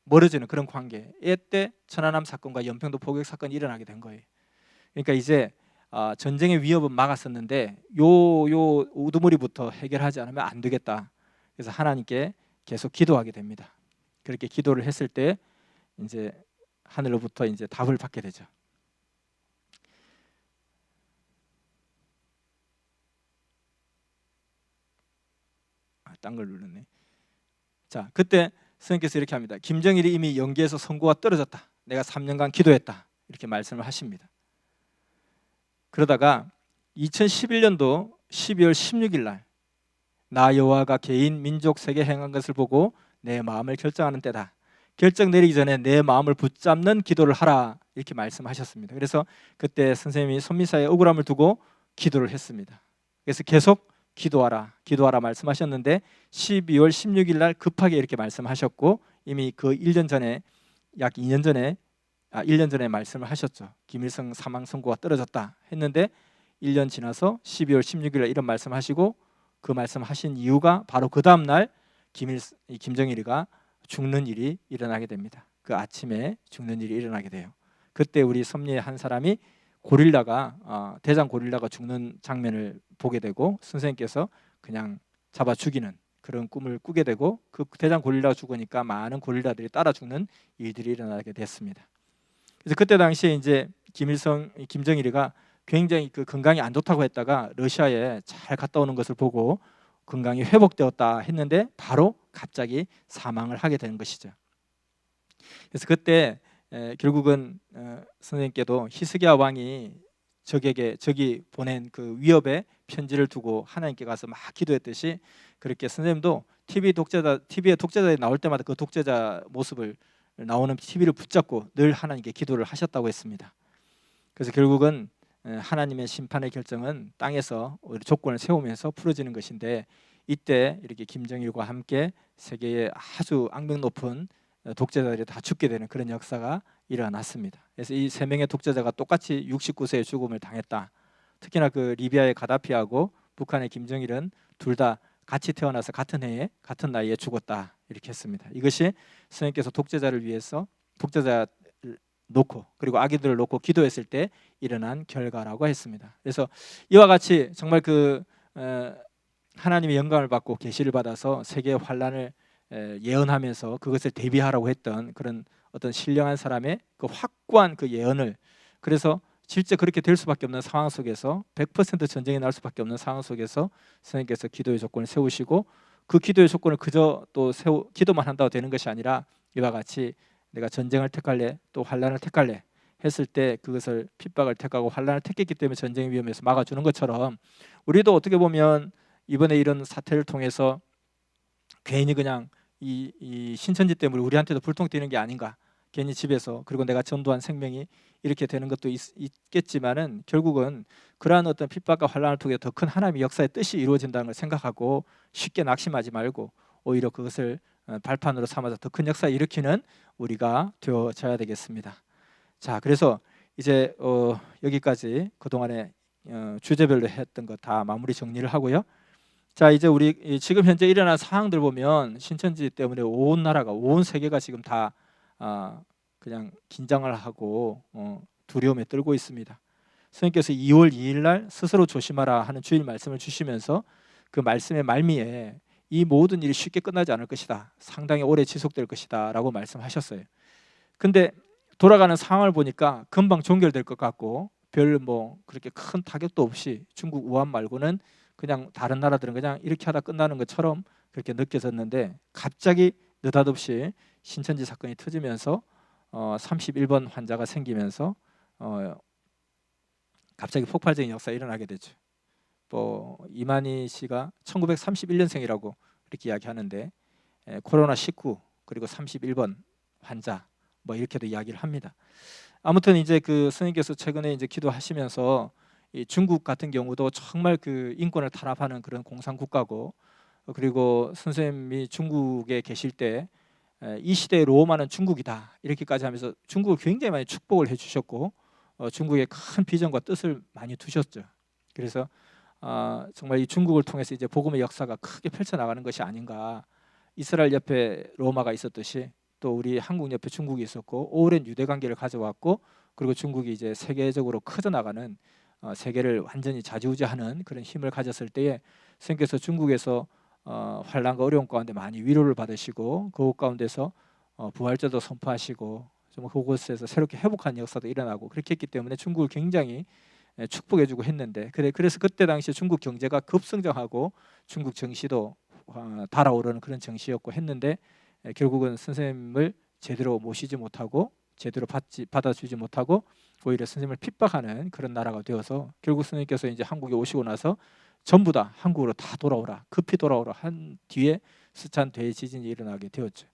멀어지는 그런 관계. 이때 천안함 사건과 연평도 포격 사건이 일어나게 된 거예요. 그러니까 이제 전쟁의 위협은 막았었는데 요 우두머리부터 해결하지 않으면 안 되겠다. 그래서 하나님께 계속 기도하게 됩니다. 그렇게 기도를 했을 때 이제 하늘로부터 이제 답을 받게 되죠. 딴 걸 눌렀네. 자, 그때 선생님께서 이렇게 합니다. 김정일이 이미 연기에서 선고가 떨어졌다. 내가 3년간 기도했다. 이렇게 말씀을 하십니다. 그러다가 2011년도 12월 16일 날 나 여호와가 개인 민족 세계 행한 것을 보고 내 마음을 결정하는 때다. 결정 내리기 전에 내 마음을 붙잡는 기도를 하라. 이렇게 말씀하셨습니다. 그래서 그때 선생님이 손미사의 억울함을 두고 기도를 했습니다. 그래서 계속 기도하라 말씀하셨는데 12월 16일 날 급하게 이렇게 말씀하셨고 이미 그 1년 전에 약 2년 전에 1년 전에 말씀을 하셨죠. 김일성 사망 선고가 떨어졌다 했는데 1년 지나서 12월 16일 날 이런 말씀하시고 그 말씀하신 이유가 바로 그 다음 날 김정일이가 죽는 일이 일어나게 됩니다. 그 아침에 죽는 일이 일어나게 돼요. 그때 우리 섭리의 한 사람이 대장 고릴라가 죽는 장면을 보게 되고 선생님께서 그냥 잡아 죽이는 그런 꿈을 꾸게 되고 그 대장 고릴라가 죽으니까 많은 고릴라들이 따라 죽는 일들이 일어나게 됐습니다. 그래서 그때 당시에 이제 김정일이가 굉장히 그 건강이 안 좋다고 했다가 러시아에 잘 갔다 오는 것을 보고 건강이 회복되었다 했는데 바로 갑자기 사망을 하게 되는 것이죠. 그래서 그때 결국은 선생님께도 히스기야 왕이 적이 보낸 그 위협의 편지를 두고 하나님께 가서 막 기도했듯이 그렇게 선생님도 TV에 독재자들이 나올 때마다 그 독재자 모습을 나오는 TV를 붙잡고 늘 하나님께 기도를 하셨다고 했습니다. 그래서 결국은 하나님의 심판의 결정은 땅에서 조건을 세우면서 풀어지는 것인데 이때 이렇게 김정일과 함께 세계의 아주 악명 높은 독재자들이 다 죽게 되는 그런 역사가 일어났습니다. 그래서 이 세 명의 독재자가 똑같이 69세의 죽음을 당했다. 특히나 그 리비아의 가다피하고 북한의 김정일은 둘 다 같이 태어나서 같은 해에 같은 나이에 죽었다. 이렇게 했습니다. 이것이 선생님께서 독재자를 위해서 독재자 놓고 그리고 아기들을 놓고 기도했을 때 일어난 결과라고 했습니다. 그래서 이와 같이 정말 그 하나님의 영광을 받고 계시를 받아서 세계의 환란을 예언하면서 그것을 대비하라고 했던 그런 어떤 신령한 사람의 그 확고한 그 예언을 그래서 실제 그렇게 될 수밖에 없는 상황 속에서 100% 전쟁이 날 수밖에 없는 상황 속에서 선생님께서 기도의 조건을 세우시고 그 기도의 조건을 그저 또 기도만 한다고 되는 것이 아니라 이와 같이 내가 전쟁을 택할래 또 환란을 택할래 했을 때 그것을 핍박을 택하고 환란을 택했기 때문에 전쟁의 위험에서 막아주는 것처럼 우리도 어떻게 보면 이번에 이런 사태를 통해서 괜히 그냥 이 신천지 때문에 우리한테도 불통 튀는 게 아닌가 괜히 집에서 그리고 내가 전도한 생명이 이렇게 되는 것도 있겠지만은 결국은 그러한 어떤 핍박과 환란을 통해 더 큰 하나님의 역사의 뜻이 이루어진다는 걸 생각하고 쉽게 낙심하지 말고 오히려 그것을 발판으로 삼아서 더 큰 역사를 일으키는 우리가 되어져야 되겠습니다. 자, 그래서 이제 여기까지 그동안에 주제별로 했던 거 다 마무리 정리를 하고요. 자, 이제 우리 지금 현재 일어난 상황들 보면 신천지 때문에 온 나라가 온 세계가 지금 다 그냥 긴장을 하고 두려움에 떨고 있습니다. 선생님께서 2월 2일 날 스스로 조심하라 하는 주일 말씀을 주시면서 그 말씀의 말미에 이 모든 일이 쉽게 끝나지 않을 것이다. 상당히 오래 지속될 것이다 라고 말씀하셨어요. 근데 돌아가는 상황을 보니까 금방 종결될 것 같고 별 뭐 그렇게 큰 타격도 없이 중국 우한 말고는 그냥 다른 나라들은 그냥 이렇게 하다 끝나는 것처럼 그렇게 느껴졌는데 갑자기 느닷없이 신천지 사건이 터지면서 31번 환자가 생기면서 갑자기 폭발적인 역사가 일어나게 되죠. 뭐 이만희 씨가 1931년생이라고 이렇게 이야기하는데 코로나19 그리고 31번 환자 뭐 이렇게도 이야기를 합니다. 아무튼 이제 그 스님께서 최근에 이제 기도하시면서 이 중국 같은 경우도 정말 그 인권을 탄압하는 그런 공산 국가고, 그리고 선생님이 중국에 계실 때 이 시대의 로마는 중국이다 이렇게까지 하면서 중국을 굉장히 많이 축복을 해주셨고 중국에 큰 비전과 뜻을 많이 두셨죠. 그래서 정말 이 중국을 통해서 이제 복음의 역사가 크게 펼쳐나가는 것이 아닌가. 이스라엘 옆에 로마가 있었듯이 또 우리 한국 옆에 중국이 있었고 오랜 유대 관계를 가져왔고, 그리고 중국이 이제 세계적으로 커져나가는 세계를 완전히 좌지우지하는 그런 힘을 가졌을 때에 선생님께서 중국에서 환난과 어려움 가운데 많이 위로를 받으시고 그곳 가운데서 부활절도 선포하시고 좀 그곳에서 새롭게 회복하는 역사도 일어나고 그렇게 했기 때문에 중국을 굉장히 축복해주고 했는데, 그래서 그때 당시 중국 경제가 급성장하고 중국 정시도 달아오르는 그런 정시였고 했는데 결국은 선생님을 제대로 모시지 못하고 제대로 받아주지 못하고 오히려 선생님을 핍박하는 그런 나라가 되어서 결국 선생님께서 이제 한국에 오시고 나서 전부 다 한국으로 다 돌아오라, 급히 돌아오라 한 뒤에 스촨 대지진이 일어나게 되었죠.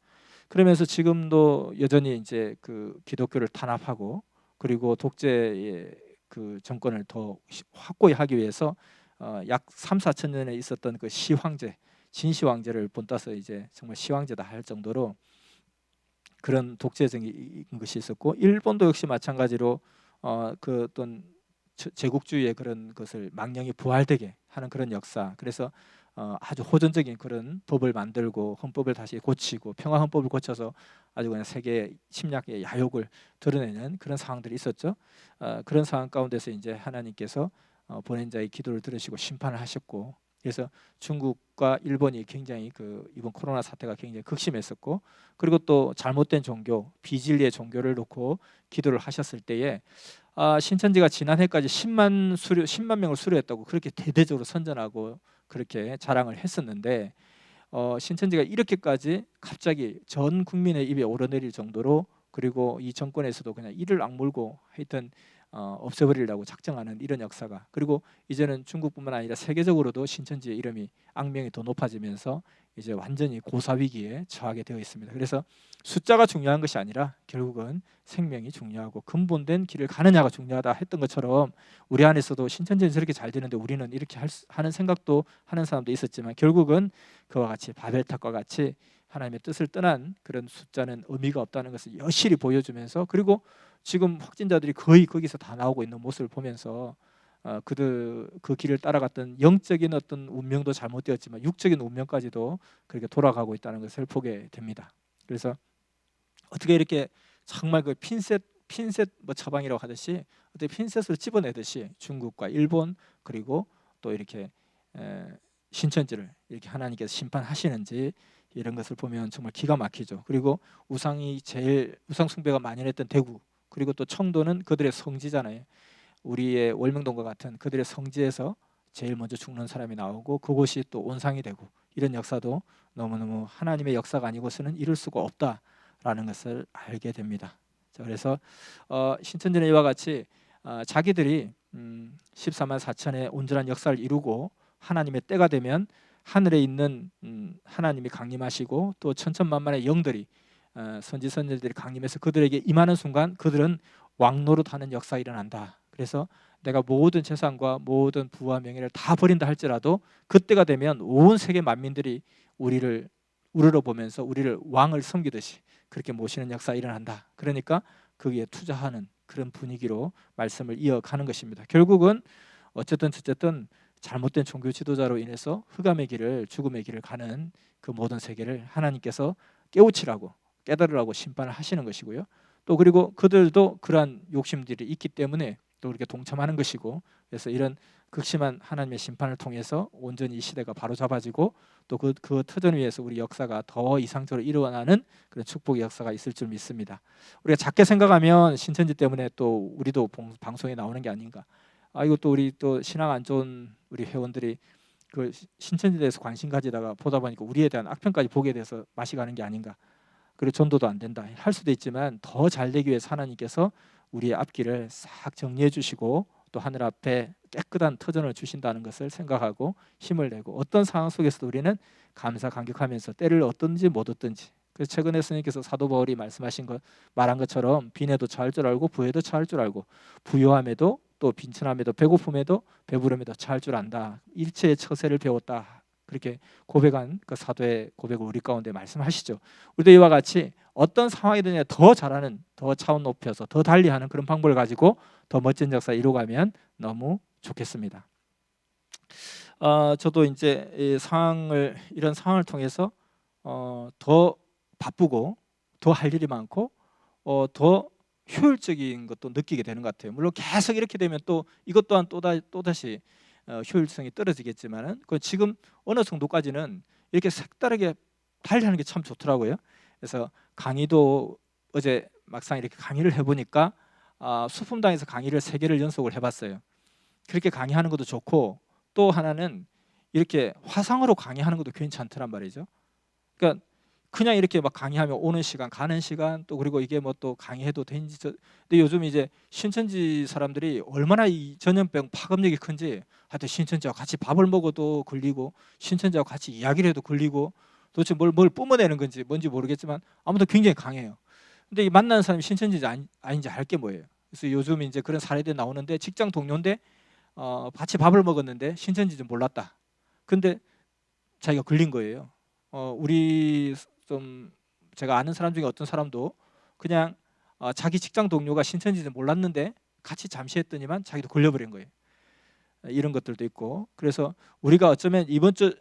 그러면서 지금도 여전히 이제 그 기독교를 탄압하고 그리고 독재의 그 정권을 더 확고히 하기 위해서 약 3, 4천 년에 있었던 그 시황제, 진시황제를 본따서 이제 정말 시황제다 할 정도로 그런 독재적인 것이 있었고, 일본도 역시 마찬가지로 그 어떤 제국주의의 그런 것을 망령이 부활되게 하는 그런 역사. 그래서 아주 호전적인 그런 법을 만들고 헌법을 다시 고치고 평화헌법을 고쳐서 아주 그냥 세계 침략의 야욕을 드러내는 그런 상황들이 있었죠. 그런 상황 가운데서 이제 하나님께서 보낸 자의 기도를 들으시고 심판을 하셨고, 그래서 중국과 일본이 굉장히 그 이번 코로나 사태가 굉장히 극심했었고, 그리고 또 잘못된 종교, 비진리의 종교를 놓고 기도를 하셨을 때에 신천지가 지난해까지 10만 명을 수료했다고 그렇게 대대적으로 선전하고 그렇게 자랑을 했었는데 신천지가 이렇게까지 갑자기 전 국민의 입에 오르내릴 정도로, 그리고 이 정권에서도 그냥 이를 악물고 하여튼 없애버리려고 작정하는 이런 역사가, 그리고 이제는 중국뿐만 아니라 세계적으로도 신천지의 이름이 악명이 더 높아지면서 이제 완전히 고사위기에 처하게 되어 있습니다. 그래서 숫자가 중요한 것이 아니라 결국은 생명이 중요하고 근본된 길을 가느냐가 중요하다 했던 것처럼 우리 안에서도 신천지는 저렇게 잘 되는데 우리는 이렇게 하는 생각도 하는 사람도 있었지만 결국은 그와 같이 바벨탑과 같이 하나님의 뜻을 떠난 그런 숫자는 의미가 없다는 것을 여실히 보여주면서, 그리고 지금 확진자들이 거의 거기서 다 나오고 있는 모습을 보면서 그 길을 따라갔던 영적인 어떤 운명도 잘못되었지만 육적인 운명까지도 그렇게 돌아가고 있다는 것을 보게 됩니다. 그래서 어떻게 이렇게 정말 그 핀셋 뭐 처방이라고 하듯이 어떻게 핀셋을 집어내듯이 중국과 일본 그리고 또 이렇게 신천지를 이렇게 하나님께서 심판하시는지 이런 것을 보면 정말 기가 막히죠. 그리고 우상 숭배가 만연했던 대구, 그리고 또 청도는 그들의 성지잖아요. 우리의 월명동과 같은 그들의 성지에서 제일 먼저 죽는 사람이 나오고 그곳이 또 온상이 되고, 이런 역사도 너무너무 하나님의 역사가 아니고서는 이룰 수가 없다라는 것을 알게 됩니다. 자, 그래서 신천지는 이와 같이 자기들이 14만 4천의 온전한 역사를 이루고 하나님의 때가 되면 하늘에 있는 하나님이 강림하시고 또 천천만만의 영들이 선지 선녀들이 강림해서 그들에게 임하는 순간 그들은 왕노릇하는 역사가 일어난다. 그래서 내가 모든 재산과 모든 부와 명예를 다 버린다 할지라도 그때가 되면 온 세계 만민들이 우리를 우러러보면서 우리를 왕을 섬기듯이 그렇게 모시는 역사가 일어난다. 그러니까 거기에 투자하는 그런 분위기로 말씀을 이어가는 것입니다. 결국은 어쨌든 잘못된 종교 지도자로 인해서 흑암의 길을, 죽음의 길을 가는 그 모든 세계를 하나님께서 깨우치라고, 깨달으라고 심판을 하시는 것이고요. 또 그리고 그들도 그러한 욕심들이 있기 때문에 또 그렇게 동참하는 것이고, 그래서 이런 극심한 하나님의 심판을 통해서 온전히 이 시대가 바로잡아지고 또 그 터전 위에서 우리 역사가 더 이상적으로 일어나는 그런 축복의 역사가 있을 줄 믿습니다. 우리가 작게 생각하면 신천지 때문에 또 우리도 방송에 나오는 게 아닌가. 이것도 우리 또 신앙 안 좋은 우리 회원들이 그 신천지에 대해서 관심 가지다가 보다 보니까 우리에 대한 악평까지 보게 돼서 맛이 가는 게 아닌가. 그리고 전도도 안 된다 할 수도 있지만 더 잘 되기 위해서 하나님께서 우리의 앞길을 싹 정리해 주시고 또 하늘 앞에 깨끗한 터전을 주신다는 것을 생각하고 힘을 내고 어떤 상황 속에서도 우리는 감사 감격하면서 때를 얻든지 못 얻든지. 그래서 최근에 스님께서 사도 바울이 말한 것처럼 빈에도 처할 줄 알고 부에도 처할 줄 알고 부요함에도 또 빈천함에도 배고픔에도 배부름에도 처할 줄 안다. 일체의 처세를 배웠다. 그렇게 고백한 그 사도의 고백을 우리 가운데 말씀하시죠. 우리도 이와 같이 어떤 상황이든 더 잘하는, 더 차원 높여서 더 달리하는 그런 방법을 가지고 더 멋진 역사 이루어가면 너무 좋겠습니다. 저도 이제 이런 상황을 통해서 더 바쁘고 더 할 일이 많고 더 효율적인 것도 느끼게 되는 것 같아요. 물론 계속 이렇게 되면 또 이것 또한 또다시 효율성이 떨어지겠지만은 지금 어느 정도까지는 이렇게 색다르게 달리하는 게 참 좋더라고요. 그래서 강의도 어제 막상 이렇게 강의를 해보니까 수품당에서 강의를 3개를 연속을 해봤어요. 그렇게 강의하는 것도 좋고 또 하나는 이렇게 화상으로 강의하는 것도 괜찮더란 말이죠. 그러니까 그냥 이렇게 막 강의하면 오는 시간 가는 시간 또 그리고 이게 뭐 또 강의해도 되는지 근데 요즘 이제 신천지 사람들이 얼마나 이 전염병 파급력이 큰지 하여튼 신천지와 같이 밥을 먹어도 걸리고 신천지와 같이 이야기를 해도 걸리고 도대체 뭘 뿜어내는 건지 뭔지 모르겠지만 아무튼 굉장히 강해요. 근데 이 만나는 사람이 신천지인지 아닌지 알 게 뭐예요. 그래서 요즘 이제 그런 사례들이 나오는데 직장 동료인데 같이 밥을 먹었는데 신천지인지 몰랐다. 근데 자기가 걸린 거예요. 우리 좀 제가 아는 사람 중에 어떤 사람도 그냥 자기 직장 동료가 신천지인지 몰랐는데 같이 잠시 했더니만 자기도 걸려버린 거예요. 이런 것들도 있고 그래서 우리가 어쩌면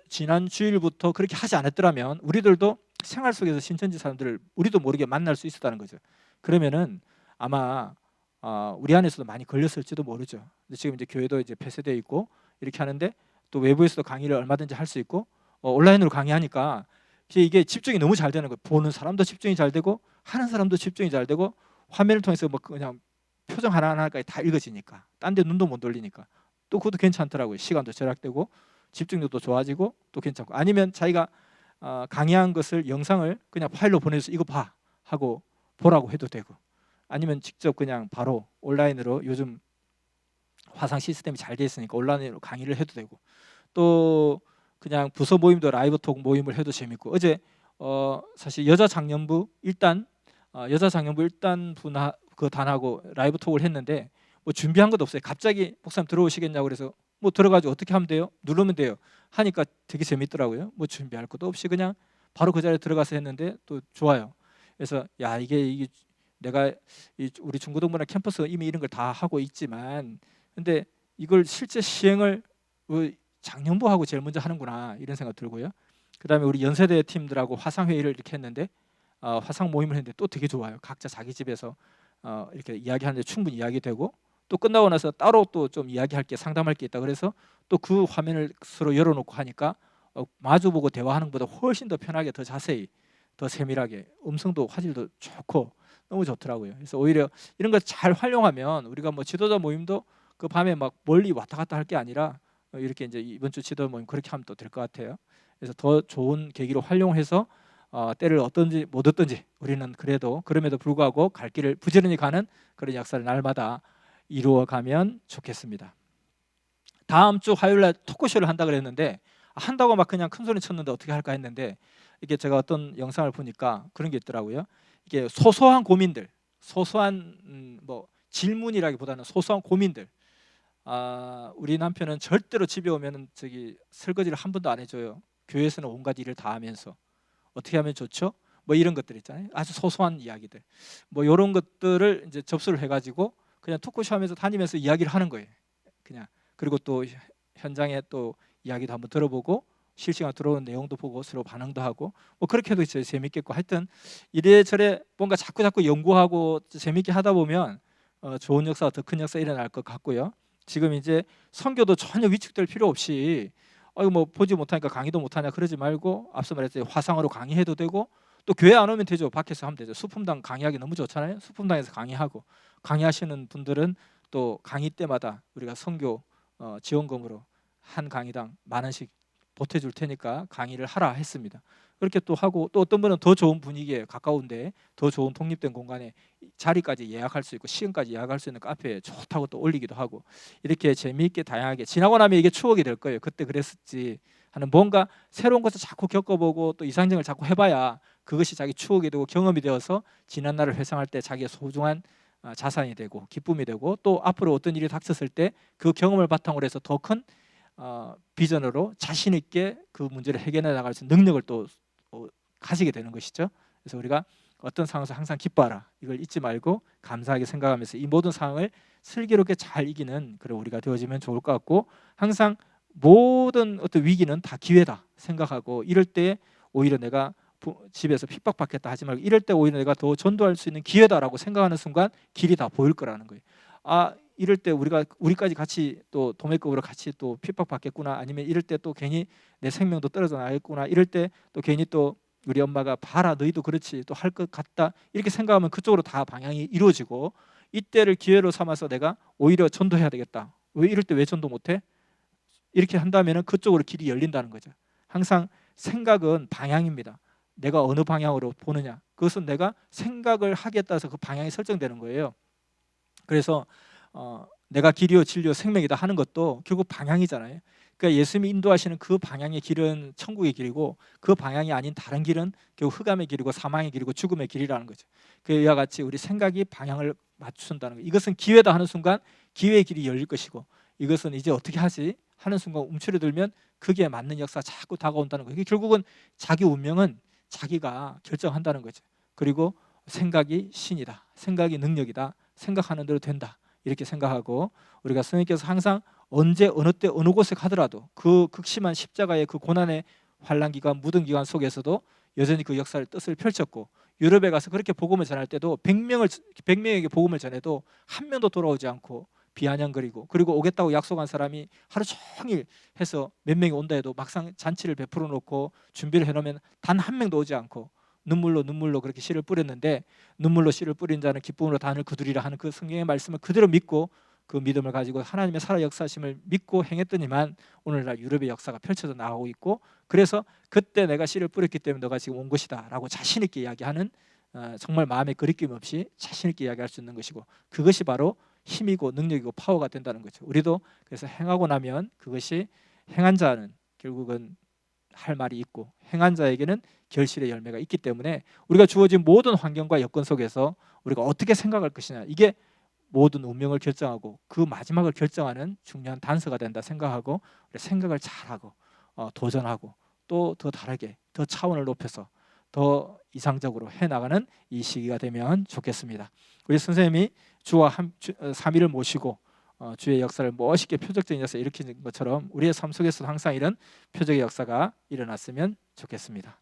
지난 주일부터 그렇게 하지 않았더라면 우리들도 생활 속에서 신천지 사람들을 우리도 모르게 만날 수 있었다는 거죠. 그러면은 아마 우리 안에서도 많이 걸렸을지도 모르죠. 근데 지금 이제 교회도 이제 폐쇄되어 있고 이렇게 하는데 또 외부에서도 강의를 얼마든지 할 수 있고 온라인으로 강의하니까 이게 집중이 너무 잘 되는 거예요. 보는 사람도 집중이 잘 되고 하는 사람도 집중이 잘 되고 화면을 통해서 뭐 그냥 표정 하나하나까지 다 읽어지니까 딴 데 눈도 못 돌리니까 또 그것도 괜찮더라고요. 시간도 절약되고 집중력도 좋아지고 또 괜찮고 아니면 자기가 강의한 것을 영상을 그냥 파일로 보내서 이거 봐 하고 보라고 해도 되고 아니면 직접 그냥 바로 온라인으로 요즘 화상 시스템이 잘 돼 있으니까 온라인으로 강의를 해도 되고 또 그냥 부서 모임도 라이브 톡 모임을 해도 재밌고 어제 사실 여자 장년부 1단 그 단하고 라이브 톡을 했는데 뭐 준비한 것도 없어요. 갑자기 목사님 들어오시겠냐고 그래서 뭐 들어가지고 어떻게 하면 돼요? 누르면 돼요. 하니까 되게 재밌더라고요. 뭐 준비할 것도 없이 그냥 바로 그 자리에 들어가서 했는데 또 좋아요. 그래서 야 이게 내가 우리 중고등부나 캠퍼스 이미 이런 걸 다 하고 있지만 근데 이걸 실제 시행을 장년부하고 제일 먼저 하는구나 이런 생각 들고요. 그다음에 우리 연세대 팀들하고 화상 회의를 이렇게 했는데 화상 모임을 했는데 또 되게 좋아요. 각자 자기 집에서 이렇게 이야기하는데 충분히 이야기되고 또 끝나고 나서 따로 또 좀 이야기할 게 상담할 게 있다 그래서 또 그 화면을 서로 열어놓고 하니까 마주보고 대화하는 것보다 훨씬 더 편하게 더 자세히 더 세밀하게 음성도 화질도 좋고 너무 좋더라고요. 그래서 오히려 이런 걸 잘 활용하면 우리가 뭐 지도자 모임도 그 밤에 막 멀리 왔다 갔다 할 게 아니라 이렇게 이제 이번 주 지도자 모임 그렇게 하면 또 될 것 같아요. 그래서 더 좋은 계기로 활용해서 때를 얻든지 못 얻든지 우리는 그래도 그럼에도 불구하고 갈 길을 부지런히 가는 그런 역사를 날마다 이루어가면 좋겠습니다. 다음 주 화요일날 토크쇼를 한다 그랬는데 한다고 막 그냥 큰 소리 쳤는데 어떻게 할까 했는데 이게 제가 어떤 영상을 보니까 그런 게 있더라고요. 이게 소소한 고민들, 소소한 뭐 질문이라기보다는 소소한 고민들. 우리 남편은 절대로 집에 오면은 설거지를 한 번도 안 해줘요. 교회에서는 온갖 일을 다 하면서 어떻게 하면 좋죠? 뭐 이런 것들 있잖아요. 아주 소소한 이야기들. 뭐 이런 것들을 이제 접수를 해가지고 그냥 토크쇼 하면서 다니면서 이야기를 하는 거예요. 그냥 그리고 또 현장에 또 이야기도 한번 들어보고 실시간 들어오는 내용도 보고 서로 반응도 하고 뭐 그렇게 해도 재밌겠고 하여튼 이래저래 뭔가 자꾸 연구하고 재밌게 하다 보면 좋은 역사가 더 큰 역사 일어날 것 같고요. 지금 이제 선교도 전혀 위축될 필요 없이 뭐 보지 못하니까 강의도 못하냐 그러지 말고 앞서 말했듯이 화상으로 강의해도 되고 또 교회 안 오면 되죠. 밖에서 하면 되죠. 수품당 강의하기 너무 좋잖아요. 수품당에서 강의하고 강의하시는 분들은 또 강의 때마다 우리가 선교 지원금으로 한 강의당 10,000원씩 보태줄 테니까 강의를 하라 했습니다. 그렇게 또 하고, 또 어떤 분은 더 좋은 분위기에 가까운데 더 좋은 독립된 공간에 자리까지 예약할 수 있고 시간까지 예약할 수 있는 카페에 좋다고 또 올리기도 하고, 이렇게 재미있게 다양하게 지나고 나면 이게 추억이 될 거예요. 그때 그랬었지 하는, 뭔가 새로운 것을 자꾸 겪어보고 또 이상적을 자꾸 해봐야 그것이 자기 추억이 되고 경험이 되어서 지난 날을 회상할 때 자기의 소중한 자산이 되고 기쁨이 되고, 또 앞으로 어떤 일이 닥쳤을 때 그 경험을 바탕으로 해서 더 큰 비전으로 자신 있게 그 문제를 해결해 나갈 수 있는 능력을 또 가지게 되는 것이죠. 그래서 우리가 어떤 상황에서 항상 기뻐하라, 이걸 잊지 말고 감사하게 생각하면서 이 모든 상황을 슬기롭게 잘 이기는 그런 우리가 되어지면 좋을 것 같고, 항상 모든 어떤 위기는 다 기회다 생각하고, 이럴 때 오히려 내가 집에서 핍박받겠다 하지 말고 이럴 때 오히려 내가 더 전도할 수 있는 기회다라고 생각하는 순간 길이 다 보일 거라는 거예요. 이럴 때 우리까지 같이 또 도매급으로 같이 또 핍박받겠구나, 아니면 이럴 때 또 괜히 내 생명도 떨어져 나겠구나, 이럴 때 또 괜히 또 우리 엄마가 봐라 너희도 그렇지 또 할 것 같다, 이렇게 생각하면 그쪽으로 다 방향이 이루어지고, 이때를 기회로 삼아서 내가 오히려 전도해야 되겠다, 왜 이럴 때 왜 전도 못해, 이렇게 한다면 그쪽으로 길이 열린다는 거죠. 항상 생각은 방향입니다. 내가 어느 방향으로 보느냐, 그것은 내가 생각을 하기에 따라서 그 방향이 설정되는 거예요. 그래서 내가 길이요 진리요 생명이다 하는 것도 결국 방향이잖아요. 그러니까 예수님이 인도하시는 그 방향의 길은 천국의 길이고, 그 방향이 아닌 다른 길은 결국 흑암의 길이고 사망의 길이고 죽음의 길이라는 거죠. 그와 같이 우리 생각이 방향을 맞춘다는 거, 이것은 기회다 하는 순간 기회의 길이 열릴 것이고, 이것은 이제 어떻게 하지 하는 순간 움츠러들면 그게 맞는 역사가 자꾸 다가온다는 거예요. 결국은 자기 운명은 자기가 결정한다는 거죠. 그리고 생각이 신이다, 생각이 능력이다, 생각하는 대로 된다, 이렇게 생각하고, 우리가 선생님께서 항상 언제 어느 때 어느 곳에 가더라도 그 극심한 십자가의 그 고난의 환난 기간, 무덤 기간 속에서도 여전히 그 역사를 뜻을 펼쳤고, 유럽에 가서 그렇게 복음을 전할 때도 100명에게 복음을 전해도 한 명도 돌아오지 않고 비아냥거리고, 그리고 오겠다고 약속한 사람이 하루 종일 해서 몇 명이 온다 해도 막상 잔치를 베풀어 놓고 준비를 해놓으면 단 한 명도 오지 않고 눈물로 그렇게 씨를 뿌렸는데, 눈물로 씨를 뿌린 자는 기쁨으로 단을 거두리라 하는 그 성경의 말씀을 그대로 믿고 그 믿음을 가지고 하나님의 살아 역사심을 믿고 행했더니만 오늘날 유럽의 역사가 펼쳐져 나오고 있고, 그래서 그때 내가 씨를 뿌렸기 때문에 너가 지금 온 것이다 라고 자신 있게 이야기하는, 정말 마음에 거리낌 없이 자신 있게 이야기할 수 있는 것이고, 그것이 바로 힘이고 능력이고 파워가 된다는 거죠. 우리도 그래서 행하고 나면 그것이 행한 자는 결국은 할 말이 있고, 행한 자에게는 결실의 열매가 있기 때문에 우리가 주어진 모든 환경과 여건 속에서 우리가 어떻게 생각할 것이냐, 이게 모든 운명을 결정하고 그 마지막을 결정하는 중요한 단서가 된다 생각하고, 생각을 잘하고 도전하고 또 더 다르게 더 차원을 높여서 더 이상적으로 해나가는 이 시기가 되면 좋겠습니다. 우리 선생님이 주와 3일을 모시고 주의 역사를 멋있게 표적적인 역사를 일으키는 것처럼 우리의 삶 속에서도 항상 이런 표적의 역사가 일어났으면 좋겠습니다.